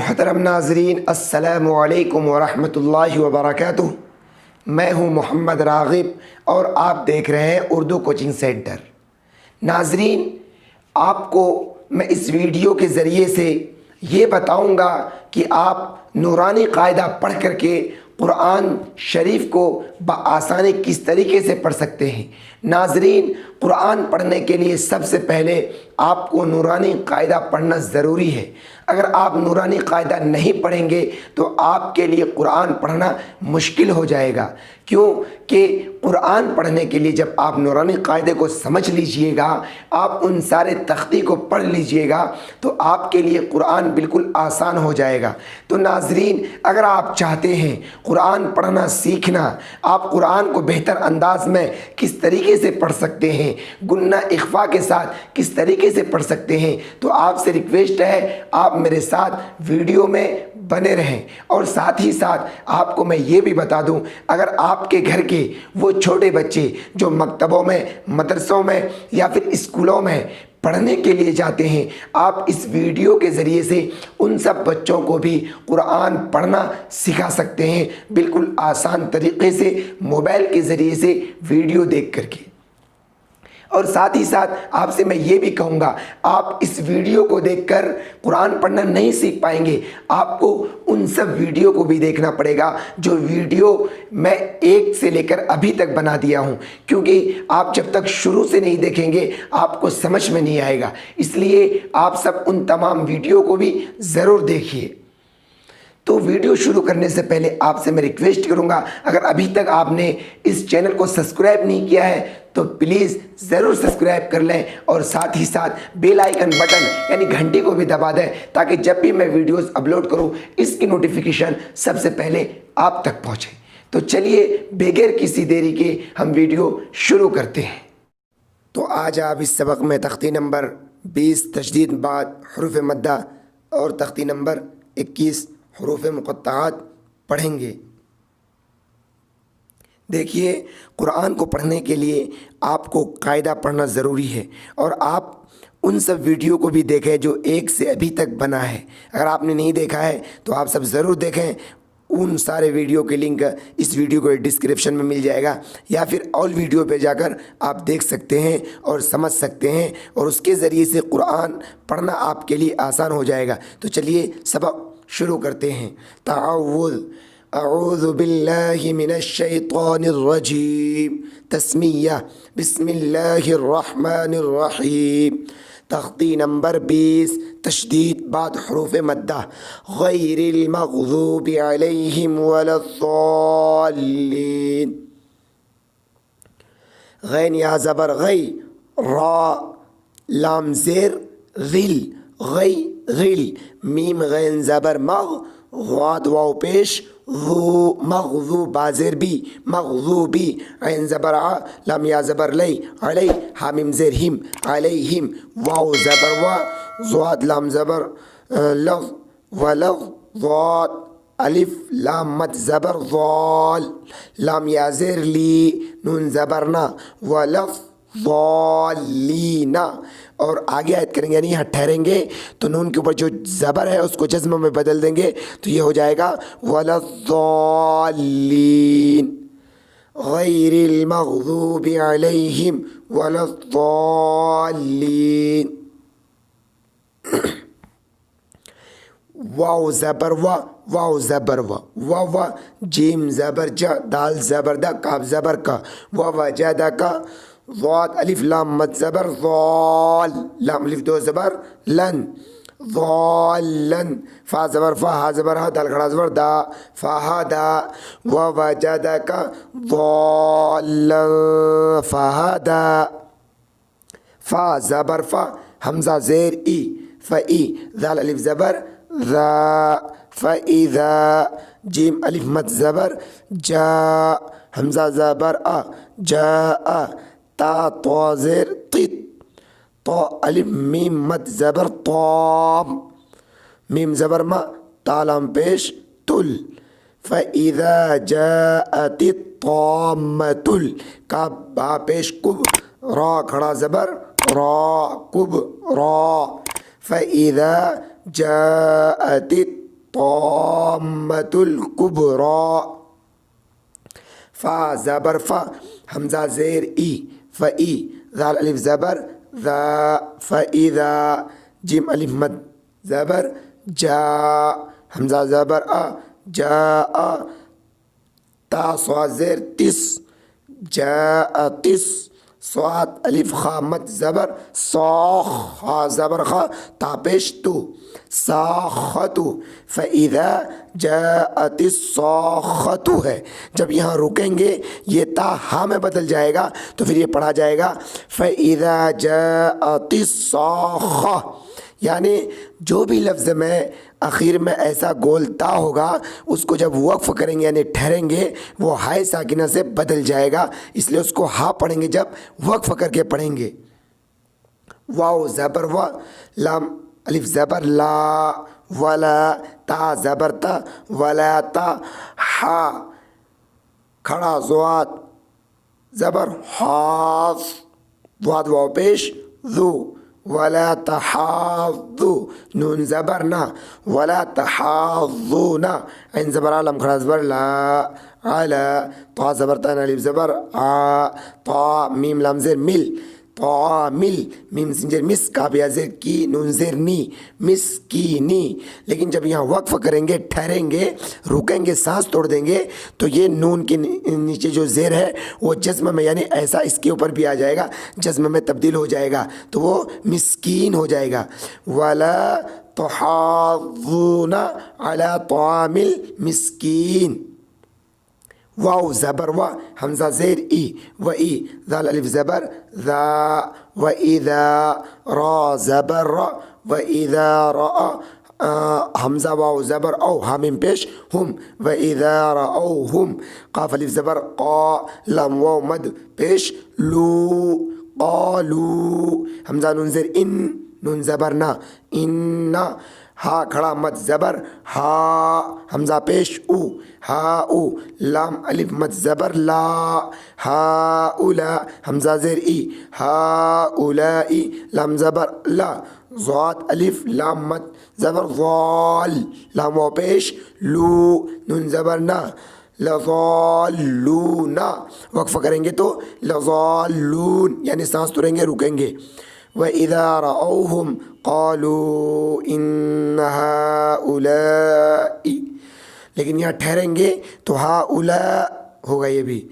محترم ناظرین، السلام علیکم ورحمۃ اللہ وبرکاتہ۔ میں ہوں محمد راغب اور آپ دیکھ رہے ہیں اردو کوچنگ سینٹر۔ ناظرین، آپ کو میں اس ویڈیو کے ذریعے سے یہ بتاؤں گا کہ آپ نورانی قاعدہ پڑھ کر کے قرآن شریف کو بآسانی کس طریقے سے پڑھ سکتے ہیں۔ ناظرین، قرآن پڑھنے کے لیے سب سے پہلے آپ کو نورانی قاعدہ پڑھنا ضروری ہے۔ اگر آپ نورانی قاعدہ نہیں پڑھیں گے تو آپ کے لیے قرآن پڑھنا مشکل ہو جائے گا، کیوں کہ قرآن پڑھنے کے لیے جب آپ نورانی قاعدے کو سمجھ لیجئے گا، آپ ان سارے تختی کو پڑھ لیجئے گا تو آپ کے لیے قرآن بالکل آسان ہو جائے گا۔ تو ناظرین، اگر آپ چاہتے ہیں قرآن پڑھنا سیکھنا، آپ قرآن کو بہتر انداز میں کس طریقے سے پڑھ سکتے ہیں، گنہ اخفا کے ساتھ کس طریقے سے پڑھ سکتے ہیں، تو آپ سے ریکویسٹ ہے آپ میرے ساتھ ویڈیو میں بنے رہیں۔ اور ساتھ ہی ساتھ آپ کو میں یہ بھی بتا دوں، اگر آپ کے گھر کے وہ چھوٹے بچے جو مکتبوں میں، مدرسوں میں یا پھر اسکولوں میں پڑھنے کے لیے جاتے ہیں، آپ اس ویڈیو کے ذریعے سے ان سب بچوں کو بھی قرآن پڑھنا سکھا سکتے ہیں، بالکل آسان طریقے سے موبائل کے ذریعے سے ویڈیو دیکھ کر کے۔ اور ساتھ ہی ساتھ آپ سے میں یہ بھی کہوں گا، آپ اس ویڈیو کو دیکھ کر قرآن پڑھنا نہیں سیکھ پائیں گے، آپ کو ان سب ویڈیو کو بھی دیکھنا پڑے گا جو ویڈیو میں ایک سے لے کر ابھی تک بنا دیا ہوں، کیونکہ آپ جب تک شروع سے نہیں دیکھیں گے آپ کو سمجھ میں نہیں آئے گا۔ اس لیے آپ سب ان تمام ویڈیو کو بھی ضرور دیکھیے۔ تو ویڈیو شروع کرنے سے پہلے آپ سے میں ریکویسٹ کروں گا، اگر ابھی تک آپ نے اس چینل کو سبسکرائب نہیں کیا ہے تو پلیز ضرور سبسکرائب کر لیں، اور ساتھ ہی ساتھ بیل آئیکن بٹن یعنی گھنٹی کو بھی دبا دیں تاکہ جب بھی میں ویڈیوز اپلوڈ کروں اس کی نوٹیفیکیشن سب سے پہلے آپ تک پہنچے۔ تو چلیے بغیر کسی دیری کے ہم ویڈیو شروع کرتے ہیں۔ تو آج آپ اس سبق میں تختی نمبر 20 تشدید بعد حروف مدہ اور تختی نمبر 21 حروف مقطعات پڑھیں گے۔ دیکھیے، قرآن کو پڑھنے کے لیے آپ کو قاعدہ پڑھنا ضروری ہے، اور آپ ان سب ویڈیو کو بھی دیکھیں جو ایک سے ابھی تک بنا ہے۔ اگر آپ نے نہیں دیکھا ہے تو آپ سب ضرور دیکھیں، ان سارے ویڈیو کے لنک اس ویڈیو کو ڈسکرپشن میں مل جائے گا، یا پھر آل ویڈیو پہ جا کر آپ دیکھ سکتے ہیں اور سمجھ سکتے ہیں، اور اس کے ذریعے سے قرآن پڑھنا آپ کے لیے آسان ہو جائے گا۔ تو چلیے سبق شروع کرتے ہیں۔ تعوذ، اعوذ باللہ من الشیطان الرجیم، تسمیہ، بسم اللہ الرحمن الرحیم۔ تختی نمبر 20 تشدید بعد حروف مدہ، غیر المغضوب علیہم ولا الضالین۔ غین یا زبر غی، را لام زیر غل، غی غل، میم غین زبر مغ، غاد واو پیش، ذو مغذو بازر بی، مغذوبی، عین زبر ع، لام یا زبر لی، علی، حامیم زیر ہم، علیہم، واو زبر و، ضاد لام زبر لغ، ولغ، ضاد الف لام مد زبر ضال، لام یا زیر لی، نون زبر نا، ولغ ضالین۔ اور آگے آیت کریں گے، یعنی یہاں ٹھہریں گے تو نون کے اوپر جو زبر ہے اس کو جزم میں بدل دیں گے تو یہ ہو جائے گا ولا الضالین، غیر المغضوب علیہم ولا الضالین۔ واو زبر و، واو زبر و، و جیم زبر جا، دال زبر دا، کاف زبر کا، وجد کا، ضاد الف لام مد زبر ضال، لام الف دو زبر لن، ضالن، فا زبر فا، ہا زبر ہا، دال کھڑا زبر دا، فا دا، وجد کا ضالا فہدا، فا زبر فا، حمزہ زیر ای، فئی، ذال الف زبر ذا، فإذا، جیم الف مد زبر جا، حمزہ زبر آ، جاء، تا طا زیر طت، طا الف میم مد زبر طام، میم زبر ما، تا لام پیش تل، فإذا جاءت الطامة، کاف با پیش کب، را کھڑا زبر را، کب را، فإذا جاءت طامة الكبرى. فا زبر فا، حمزہ زیر ای، فئی، ذال الف زبر ذا، فإذا، جیم الف مد زبر جا، حمزہ زبر آ، جا، تا صاد زیر تس، جا تس، صاد الف خا مد زبر صاخ، خا زبر خا، تا پیش تو، ساخت. فإذا جاءت الصاخت ہے. جب یہاں رکیں گے یہ تا ہا میں بدل جائے گا تو پھر یہ پڑھا جائے گا فإذا جاءت الصاخہ. یعنی جو بھی لفظ میں آخر میں ایسا گولتا ہوگا اس کو جب وقف کریں گے یعنی ٹھہریں گے وہ ہائے ساکنہ سے بدل جائے گا، اس لیے اس کو ہا پڑھیں گے جب وقف کر کے پڑھیں گے. واو زبر و، لام الف زبر لا، ولا، تا زبر تا، ولا تا، ہا کھڑا زوات زبر حاف، واد واو پیش ذو، ولا تحاضو، نون زبر نا، ولا تحاضون، عین زبر علم کھڑا زبر لا، علا، طا زبر تا، الف زبر آ، طا میم لام زیر مل، طامل، میم سنجر مس، کاف یا زیر کی، نون زیر نی، مسکینی. لیکن جب یہاں وقف کریں گے ٹھہریں گے رکیں گے سانس توڑ دیں گے تو یہ نون کے نیچے جو زیر ہے وہ جزم میں یعنی ایسا اس کے اوپر بھی آ جائے گا، جزم میں تبدیل ہو جائے گا تو وہ مسکین ہو جائے گا. ولا تحاضون علی طعام المسکین. واو زبر و، حمزہ زیر ای، و ای، ذال الف زبر ذا، و اذا، را زبر را، و اذا را، حمزہ واو زبر او، حامیم پیش ہم، و اذا رأوہم، قاف الف زبر قا، لام واو مد پیش لو، قالو، حمزہ نون زیر ان، نون زبر نا، ان، ہا کھڑا مد زبر ہا، حمزہ پیش او، ہا او، لام الف مد زبر لا، ہا اولا، حمزہ زیر ای، ہا اولائی، لام زبر لا، ضاد الف لام مد زبر ضال، لام واو پیش لو، نون زبر نا، لضالون. وقف کریں گے تو لضالون یعنی سانس توڑیں گے رکیں گے. وَإِذَا رَأَوْهُمْ قَالُوا إِنَّ هَؤُلَاءِ، لیکن یہاں ٹھہریں گے تو هَؤُلَاء ہوگا یہ بھی،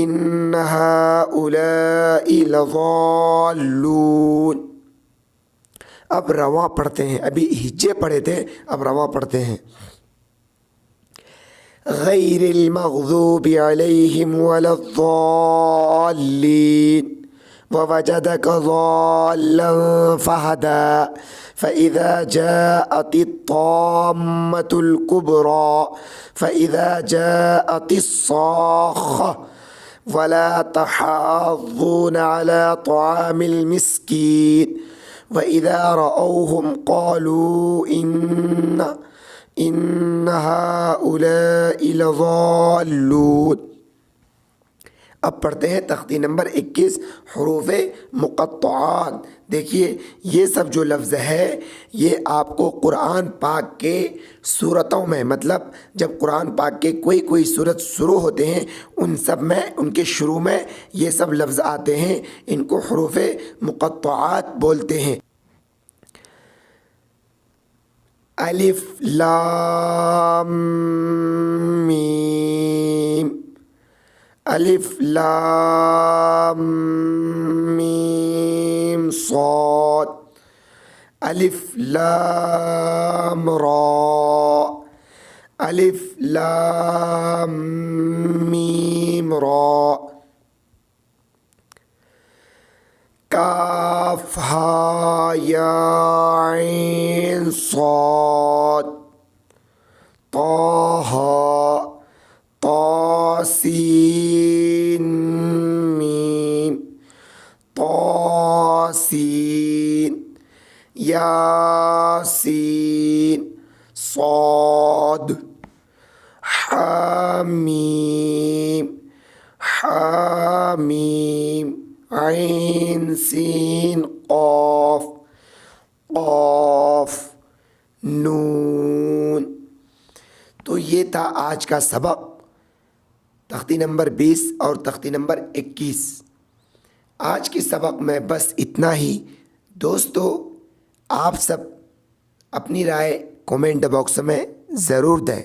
إِنَّ هَؤُلَاءِ لَضَالُّونَ. اب رواں پڑھتے ہیں، ابھی ہجے پڑھے تھے اب رواں پڑھتے ہیں. غیر المغضوب علیہم ولا الضالین ووجدك ضالا فهدى فإذا جاءت الطامة الكبرى فإذا جاءت الصاخة ولا تحاضون على طعام المسكين وإذا رأوهم قالوا إن هؤلاء لضالون. اب پڑھتے ہیں تختی نمبر 21 حروف مقطعات. دیکھیے یہ سب جو لفظ ہے یہ آپ کو قرآن پاک کے سورتوں میں، مطلب جب قرآن پاک کے کوئی سورت شروع ہوتے ہیں ان سب میں ان کے شروع میں یہ سب لفظ آتے ہیں، ان کو حروف مقطعات بولتے ہیں. الف لام میم، الف لام میم صاد، الف لام را، الف لام میم را، کاف ہا یا عین صاد، طہ طاسین میم، طاسین، یاسین صاد، حامیم، حامیم، عین سین قاف، قاف، نون. آج کا سبق تختی نمبر 20 اور تختی نمبر 21۔ آج کے سبق میں بس اتنا ہی۔ دوستو، آپ سب اپنی رائے کومنٹ باکس میں ضرور دیں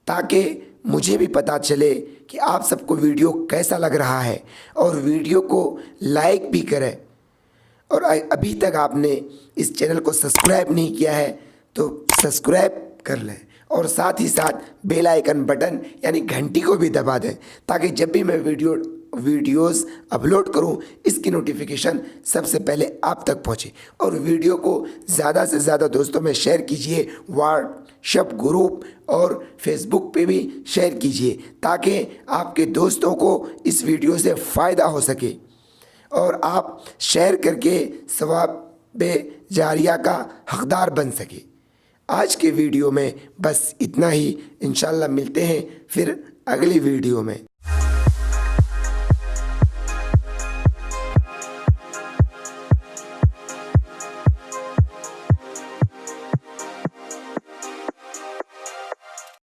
تاکہ مجھے بھی پتہ چلے کہ آپ سب کو ویڈیو کیسا لگ رہا ہے، اور ویڈیو کو لائک بھی کریں۔ اور ابھی تک آپ نے اس چینل کو سبسکرائب نہیں کیا ہے تو سبسکرائب کر لیں، اور ساتھ ہی ساتھ بیل آئیکن بٹن یعنی گھنٹی کو بھی دبا دیں تاکہ جب بھی میں ویڈیوز اپلوڈ کروں اس کی نوٹیفیکیشن سب سے پہلے آپ تک پہنچے۔ اور ویڈیو کو زیادہ سے زیادہ دوستوں میں شیئر کیجئے، واٹسپ گروپ اور فیس بک پہ بھی شیئر کیجئے تاکہ آپ کے دوستوں کو اس ویڈیو سے فائدہ ہو سکے اور آپ شیئر کر کے ثواب جاریہ کا حقدار بن سکے۔ آج کے ویڈیو میں بس اتنا ہی، انشاءاللہ ملتے ہیں پھر اگلی ویڈیو میں۔